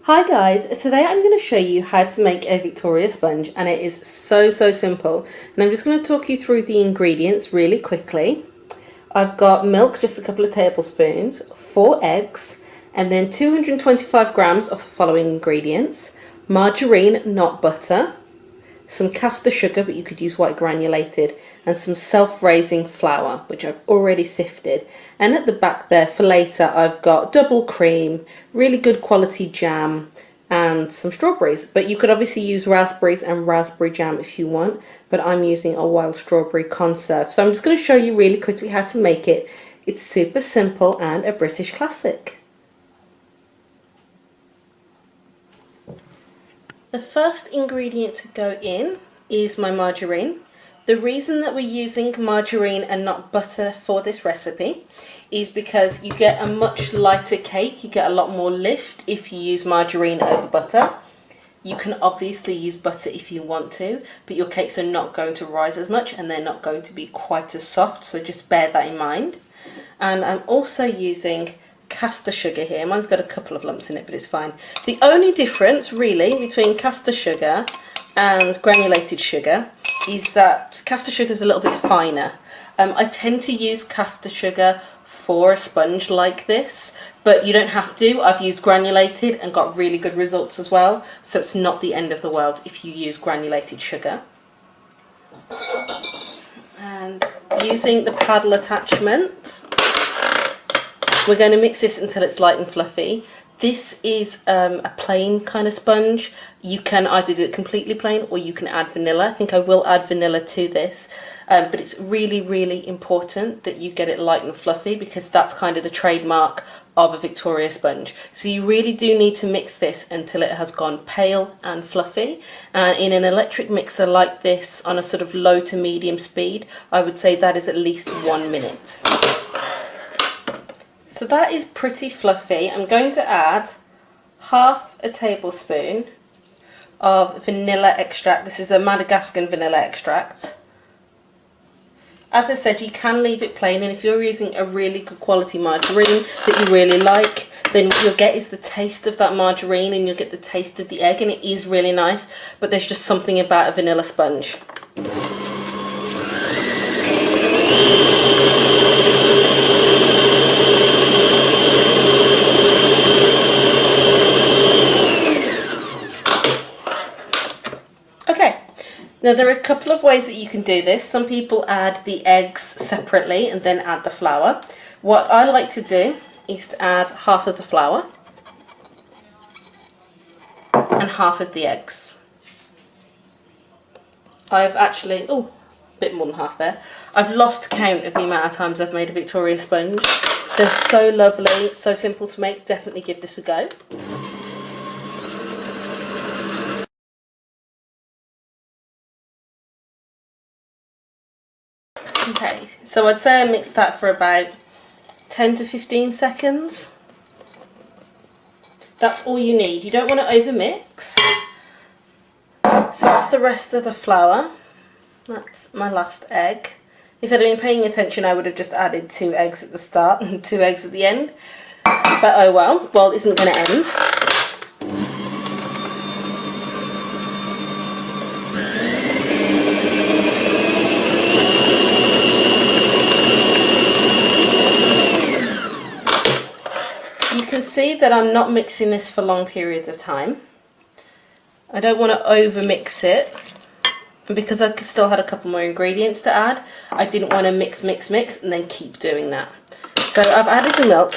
Hi guys, today I'm going to show you how to make a Victoria sponge, and it is so simple. And I'm just going to talk you through the ingredients really quickly. I've got milk, just a couple of tablespoons, 4 eggs, and then 225 grams of the following ingredients: margarine, not butter, some caster sugar, but you could use white granulated, and some self-raising flour, which I've already sifted. And at the back there for later, I've got double cream, really good quality jam, and some strawberries. But you could obviously use raspberries and raspberry jam if you want, but I'm using a wild strawberry conserve. So I'm just going to show you really quickly how to make it. It's super simple and a British classic. The first ingredient to go in is my margarine. The reason that we're using margarine and not butter for this recipe is because you get a much lighter cake, you get a lot more lift if you use margarine over butter. You can obviously use butter if you want to, but your cakes are not going to rise as much and they're not going to be quite as soft, so just bear that in mind. And I'm also using caster sugar here. Mine's got a couple of lumps in it, but it's fine. The only difference really between caster sugar and granulated sugar is that caster sugar is a little bit finer. I tend to use caster sugar for a sponge like this, but you don't have to. I've used granulated and got really good results as well, so it's not the end of the world if you use granulated sugar. And using the paddle attachment, we're going to mix this until it's light and fluffy. This is a plain kind of sponge. You can either do it completely plain or you can add vanilla. I think I will add vanilla to this, but it's really important that you get it light and fluffy because that's kind of the trademark of a Victoria sponge. So you really do need to mix this until it has gone pale and fluffy. And in an electric mixer like this on a sort of low to medium speed, I would say that is at least 1 minute. So that is pretty fluffy. I'm going to add half a tablespoon of vanilla extract. This is a Madagascan vanilla extract. As I said, you can leave it plain, and if you're using a really good quality margarine that you really like, then what you'll get is the taste of that margarine and you'll get the taste of the egg, and it is really nice, but there's just something about a vanilla sponge. Now there are a couple of ways that you can do this. Some people add the eggs separately and then add the flour. What I like to do is to add half of the flour and half of the eggs. I've actually, a bit more than half there. I've lost count of the amount of times I've made a Victoria sponge. They're so lovely, so simple to make. Definitely give this a go. Okay, so I'd say I mixed that for about 10 to 15 seconds. That's all you need. You don't want to overmix. So that's the rest of the flour. That's my last egg. If I'd been paying attention, I would have just added 2 eggs at the start and 2 eggs at the end. But oh well, world isn't going to end. You can see that I'm not mixing this for long periods of time. I don't want to over mix it, and because I still had a couple more ingredients to add, I didn't want to mix and then keep doing that. So I've added the milk.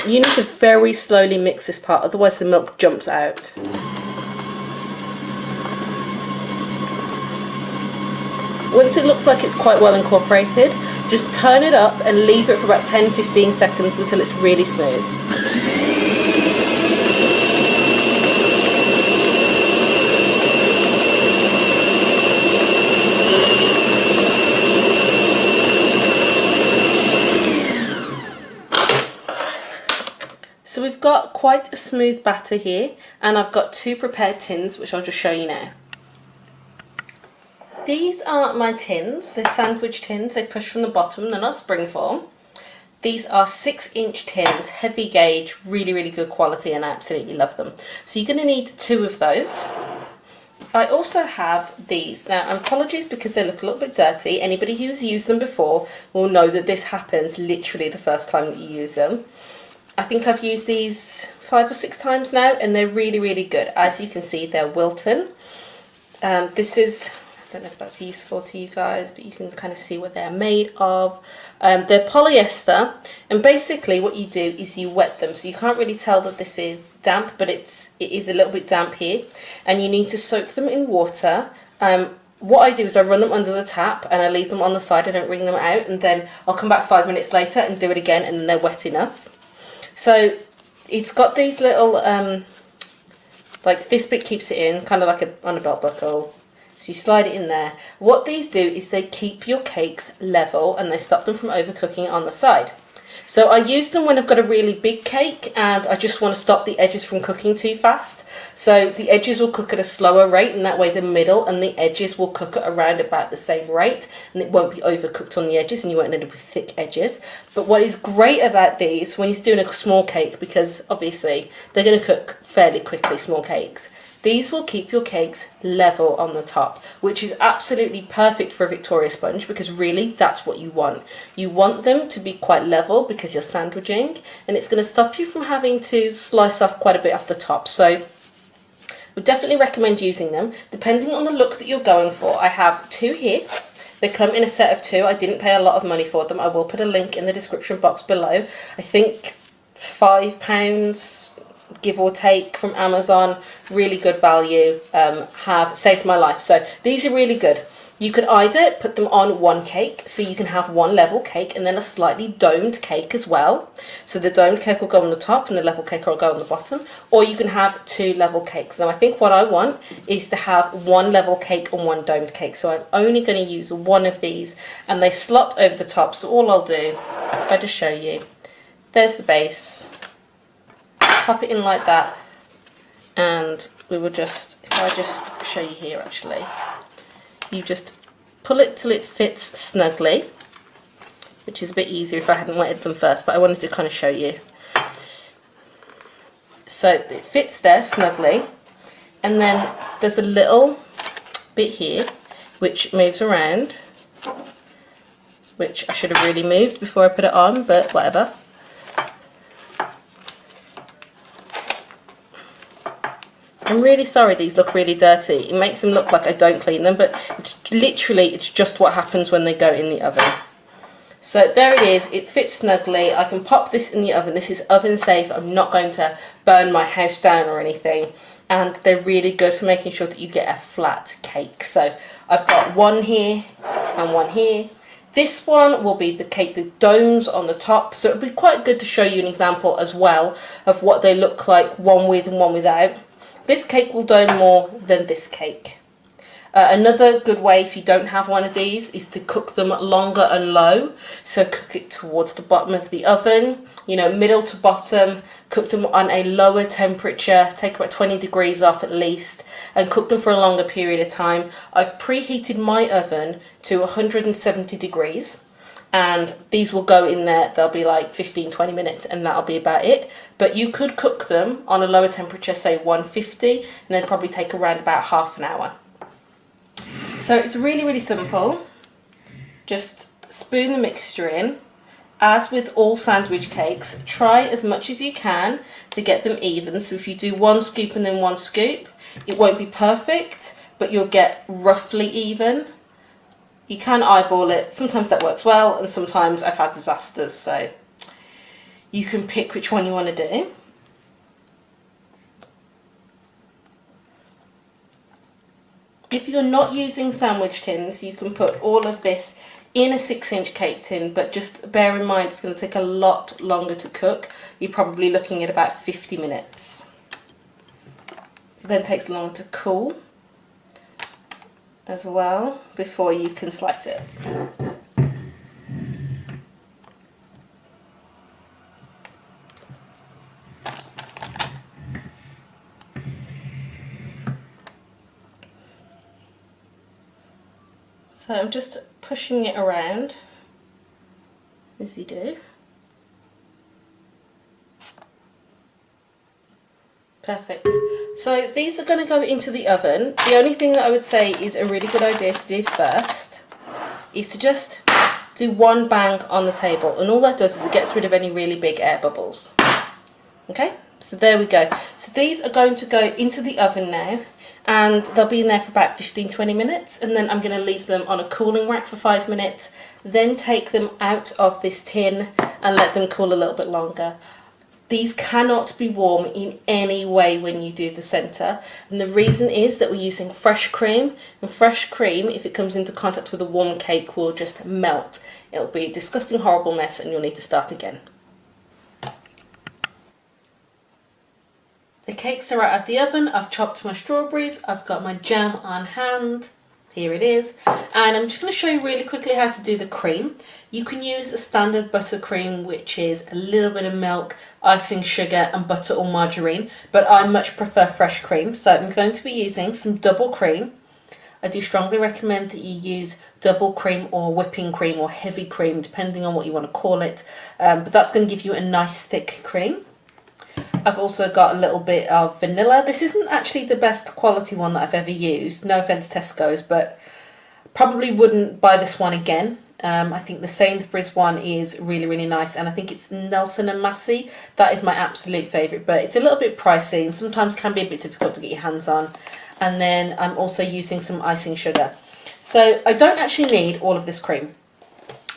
You need to very slowly mix this part, otherwise the milk jumps out. Once it looks like it's quite well incorporated, just turn it up and leave it for about 10-15 seconds until it's really smooth. So we've got quite a smooth batter here, and I've got 2 prepared tins which I'll just show you now. These are my tins. They're sandwich tins. They push from the bottom. They're not springform. These are 6-inch tins, heavy gauge, really, really good quality, and I absolutely love them. So you're going to need 2 of those. I also have these. Now, apologies because they look a little bit dirty. Anybody who's used them before will know that this happens literally the first time that you use them. I think I've used these 5 or 6 times now, and they're really, really good. As you can see, they're Wilton. This is, I don't know if that's useful to you guys, but you can kind of see what they're made of. They're polyester, and basically what you do is you wet them. So you can't really tell that this is damp, but it is a little bit damp here, and you need to soak them in water. What I do is I run them under the tap and I leave them on the side. I don't wring them out, and then I'll come back 5 minutes later and do it again, and then they're wet enough. So it's got these little, like this bit keeps it in, kind of like on a belt buckle. So you slide it in there. What these do is they keep your cakes level and they stop them from overcooking on the side. So I use them when I've got a really big cake and I just want to stop the edges from cooking too fast. So the edges will cook at a slower rate, and that way the middle and the edges will cook at around about the same rate, and it won't be overcooked on the edges and you won't end up with thick edges. But what is great about these when you're doing a small cake, because obviously they're going to cook fairly quickly, small cakes, these will keep your cakes level on the top, which is absolutely perfect for a Victoria sponge, because really that's what you want. You want them to be quite level because you're sandwiching, and it's going to stop you from having to slice off quite a bit off the top. So I would definitely recommend using them. Depending on the look that you're going for, I have 2 here. They come in a set of 2. I didn't pay a lot of money for them. I will put a link in the description box below. I think £5, give or take, from Amazon. Really good value, have saved my life. So these are really good. You could either put them on one cake, so you can have one level cake and then a slightly domed cake as well. So the domed cake will go on the top and the level cake will go on the bottom, or you can have 2 level cakes. Now I think what I want is to have 1 level cake and 1 domed cake, so I'm only going to use 1 of these, and they slot over the top. So all I'll do, if I just show you, there's the base. Pop it in like that, and we will just, if I just show you here actually, you just pull it till it fits snugly, which is a bit easier if I hadn't wetted them first, but I wanted to kind of show you. So it fits there snugly, and then there's a little bit here which moves around, which I should have really moved before I put it on, but whatever. I'm really sorry these look really dirty. It makes them look like I don't clean them, but it's just what happens when they go in the oven. So there it is, it fits snugly. I can pop this in the oven. This is oven safe. I'm not going to burn my house down or anything. And they're really good for making sure that you get a flat cake. So I've got 1 here and 1 here. This one will be the cake that domes on the top. So it'll be quite good to show you an example as well of what they look like, one with and one without. This cake will dome more than this cake. Another good way, if you don't have one of these, is to cook them longer and low. So cook it towards the bottom of the oven, you know, middle to bottom. Cook them on a lower temperature, take about 20 degrees off at least, and cook them for a longer period of time. I've preheated my oven to 170 degrees. And these will go in there, they'll be like 15-20 minutes, and that'll be about it. But you could cook them on a lower temperature, say 150, and then probably take around about half an hour. So it's really, really simple. Just spoon the mixture in. As with all sandwich cakes, try as much as you can to get them even. So if you do 1 scoop and then 1 scoop, it won't be perfect, but you'll get roughly even. You can eyeball it. Sometimes that works well, and sometimes I've had disasters, so you can pick which one you want to do. If you're not using sandwich tins, you can put all of this in a 6-inch cake tin, but just bear in mind it's going to take a lot longer to cook. You're probably looking at about 50 minutes. It then takes longer to cool as well before you can slice it. So I'm just pushing it around as you do. Perfect. So these are going to go into the oven. The only thing that I would say is a really good idea to do first is to just do one bang on the table, and all that does is it gets rid of any really big air bubbles. Okay, so there we go. So these are going to go into the oven now, and they'll be in there for about 15-20 minutes, and then I'm going to leave them on a cooling rack for 5 minutes, then take them out of this tin and let them cool a little bit longer. These cannot be warm in any way when you do the centre, and the reason is that we're using fresh cream, and fresh cream, if it comes into contact with a warm cake, will just melt. It'll be a disgusting, horrible mess, and you'll need to start again. The cakes are out of the oven. I've chopped my strawberries, I've got my jam on hand. Here it is, and I'm just going to show you really quickly how to do the cream. You can use a standard buttercream, which is a little bit of milk, icing sugar and butter or margarine, but I much prefer fresh cream, so I'm going to be using some double cream. I do strongly recommend that you use double cream or whipping cream or heavy cream, depending on what you want to call it, but that's going to give you a nice thick cream. I've also got a little bit of vanilla. This isn't actually the best quality one that I've ever used. No offense, Tesco's, but probably wouldn't buy this one again. I think the Sainsbury's one is really, really nice, and I think it's Nelson and Massey. That is my absolute favourite, but it's a little bit pricey and sometimes can be a bit difficult to get your hands on. And then I'm also using some icing sugar. So I don't actually need all of this cream.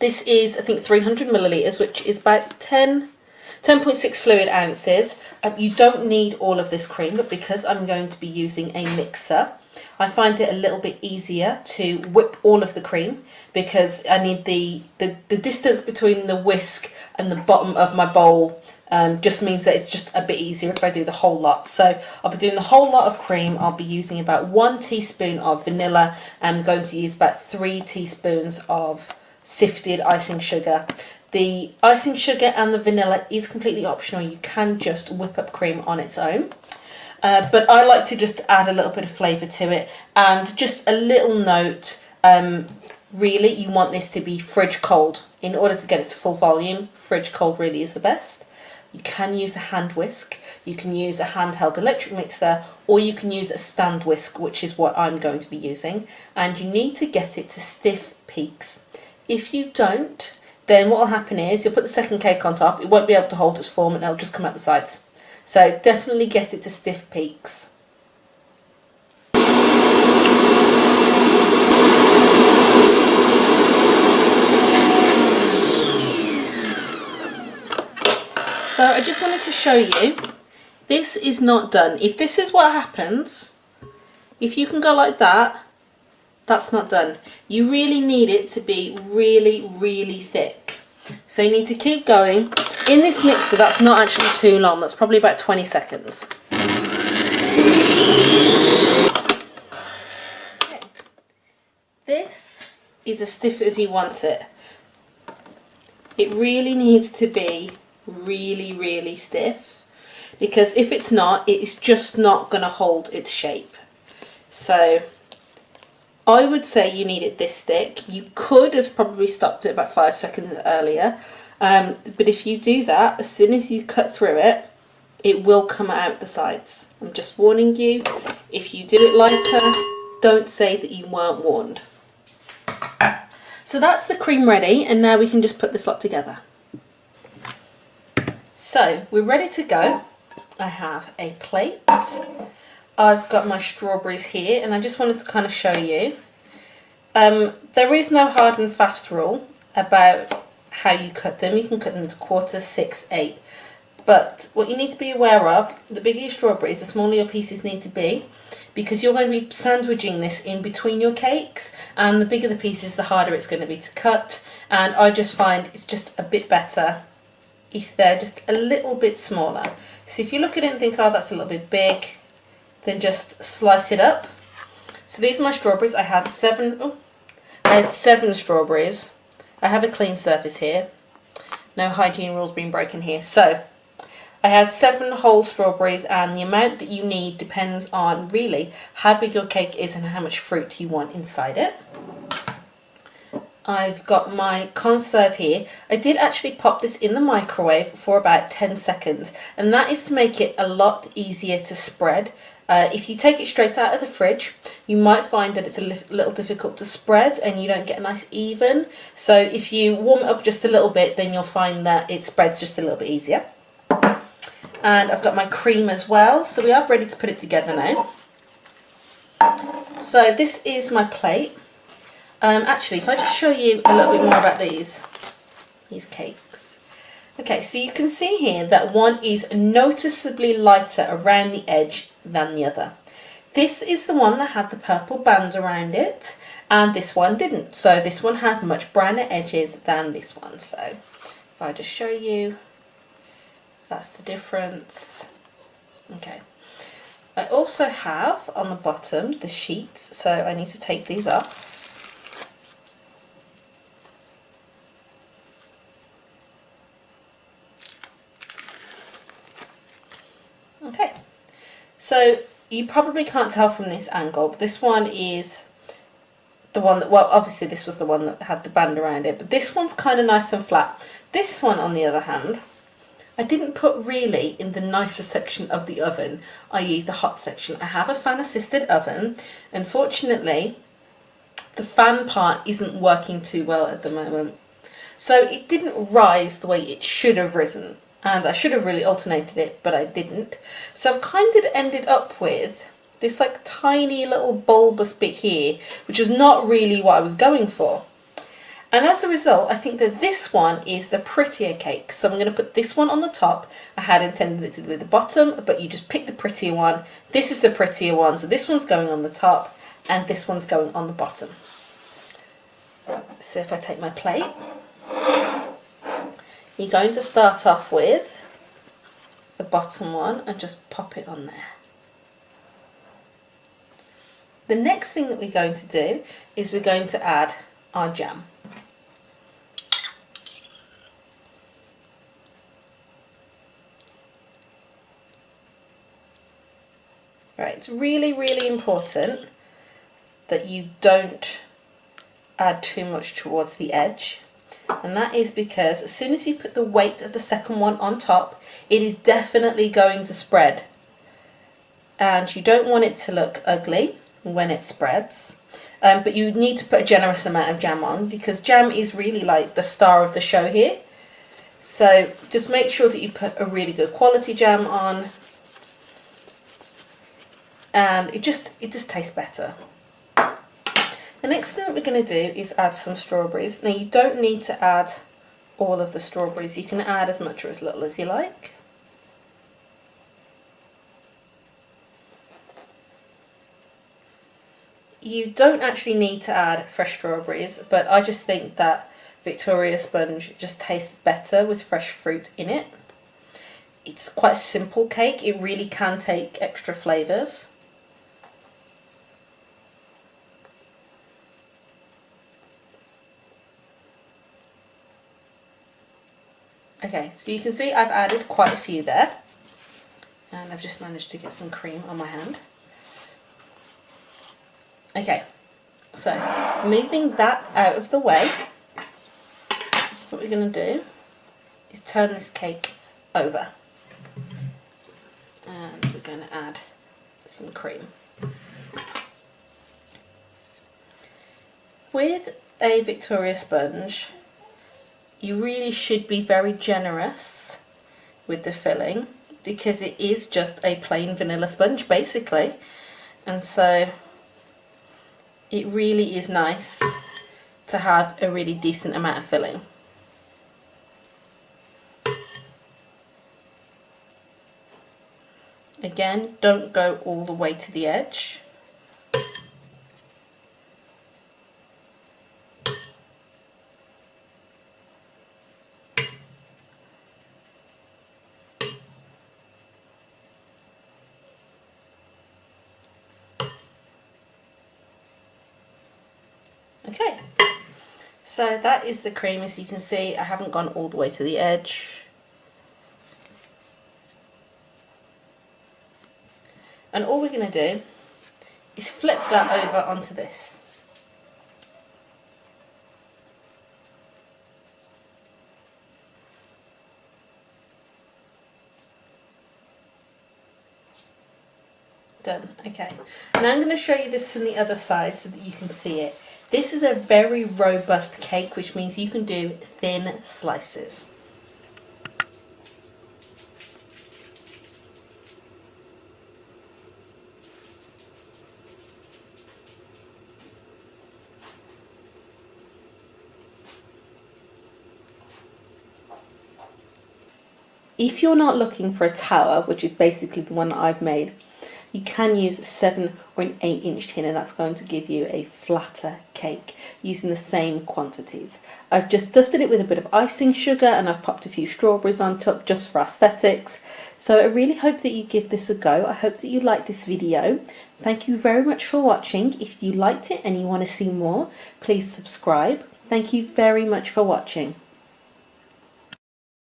This is, I think, 300 millilitres, which is about 10.6 fluid ounces. You don't need all of this cream, but because I'm going to be using a mixer, I find it a little bit easier to whip all of the cream, because I need the distance between the whisk and the bottom of my bowl just means that it's just a bit easier if I do the whole lot. So I'll be doing the whole lot of cream. I'll be using about 1 teaspoon of vanilla, and I'm going to use about 3 teaspoons of sifted icing sugar. The icing sugar and the vanilla is completely optional. You can just whip up cream on its own. But I like to just add a little bit of flavour to it. And just a little note, really you want this to be fridge cold. In order to get it to full volume, fridge cold really is the best. You can use a hand whisk, you can use a handheld electric mixer, or you can use a stand whisk, which is what I'm going to be using. And you need to get it to stiff peaks. If you don't, then what will happen is you'll put the second cake on top, it won't be able to hold its form and it'll just come out the sides. So definitely get it to stiff peaks. So I just wanted to show you, this is not done. If this is what happens, if you can go like that, that's not done. You really need it to be really, really thick. So you need to keep going. In this mixer, that's not actually too long. That's probably about 20 seconds. Okay. This is as stiff as you want it. It really needs to be really, really stiff, because if it's not, it's just not going to hold its shape. So I would say you need it this thick. You could have probably stopped it about 5 seconds earlier, but if you do that, as soon as you cut through it, it will come out the sides. I'm just warning you, if you do it lighter, don't say that you weren't warned. So that's the cream ready, and now we can just put this lot together. So we're ready to go. I have a plate. I've got my strawberries here, and I just wanted to kind of show you. There is no hard and fast rule about how you cut them. You can cut them into quarters, 6, 8. But what you need to be aware of, the bigger your strawberries, the smaller your pieces need to be, because you're going to be sandwiching this in between your cakes, and the bigger the pieces, the harder it's going to be to cut. And I just find it's just a bit better if they're just a little bit smaller. So if you look at it and think, oh, that's a little bit big, then just slice it up. So these are my strawberries. I had 7 strawberries. I have a clean surface here. No hygiene rules being broken here. So I had 7 whole strawberries, and the amount that you need depends on really how big your cake is and how much fruit you want inside it. I've got my conserve here. I did actually pop this in the microwave for about 10 seconds, and that is to make it a lot easier to spread. If you take it straight out of the fridge, you might find that it's a little difficult to spread and you don't get a nice even. So if you warm it up just a little bit, then you'll find that it spreads just a little bit easier. And I've got my cream as well, so we are ready to put it together now. So this is my plate. Actually, if I just show you a little bit more about these cakes. Okay, so you can see here that one is noticeably lighter around the edge than the other. This is the one that had the purple band around it, and this one didn't. So this one has much browner edges than this one. So if I just show you, that's the difference. Okay. I also have on the bottom the sheets, so I need to take these off. Okay, so you probably can't tell from this angle, but this one is the one that, well, obviously this was the one that had the band around it, but this one's kind of nice and flat. This one, on the other hand, I didn't put really in the nicer section of the oven, i.e. the hot section. I have a fan assisted oven. Unfortunately, the fan part isn't working too well at the moment. So it didn't rise the way it should have risen. And I should have really alternated it, but I didn't. So I've kind of ended up with this like tiny little bulbous bit here, which is not really what I was going for. And as a result, I think that this one is the prettier cake. So I'm going to put this one on the top. I had intended it to be the bottom, but you just pick the prettier one. This is the prettier one. So this one's going on the top and this one's going on the bottom. So if I take my plate, you're going to start off with the bottom one and just pop it on there. The next thing that we're going to do is we're going to add our jam. Right, it's really, really important that you don't add too much towards the edge. And that is because as soon as you put the weight of the second one on top, it is definitely going to spread. And you don't want it to look ugly when it spreads. But you need to put a generous amount of jam on, because jam is really like the star of the show here. So just make sure that you put a really good quality jam on. And it just tastes better. The next thing that we're going to do is add some strawberries. Now you don't need to add all of the strawberries. You can add as much or as little as you like. You don't actually need to add fresh strawberries, but I just think that Victoria sponge just tastes better with fresh fruit in it. It's quite a simple cake. It really can take extra flavours. Okay, so you can see I've added quite a few there, and I've just managed to get some cream on my hand. Okay, so moving that out of the way, what we're going to do is turn this cake over, and we're going to add some cream. With a Victoria sponge, you really should be very generous with the filling, because it is just a plain vanilla sponge basically, and so it really is nice to have a really decent amount of filling. Again, don't go all the way to the edge. Okay, so that is the cream. As you can see, I haven't gone all the way to the edge. And all we're going to do is flip that over onto this. Done. Okay. Now I'm going to show you this from the other side so that you can see it. This is a very robust cake, which means you can do thin slices. If you're not looking for a tower, which is basically the one that I've made, you can use a 7 or an 8-inch tin, and that's going to give you a flatter cake using the same quantities. I've just dusted it with a bit of icing sugar and I've popped a few strawberries on top just for aesthetics. So I really hope that you give this a go. I hope that you like this video. Thank you very much for watching. If you liked it and you want to see more, please subscribe. Thank you very much for watching.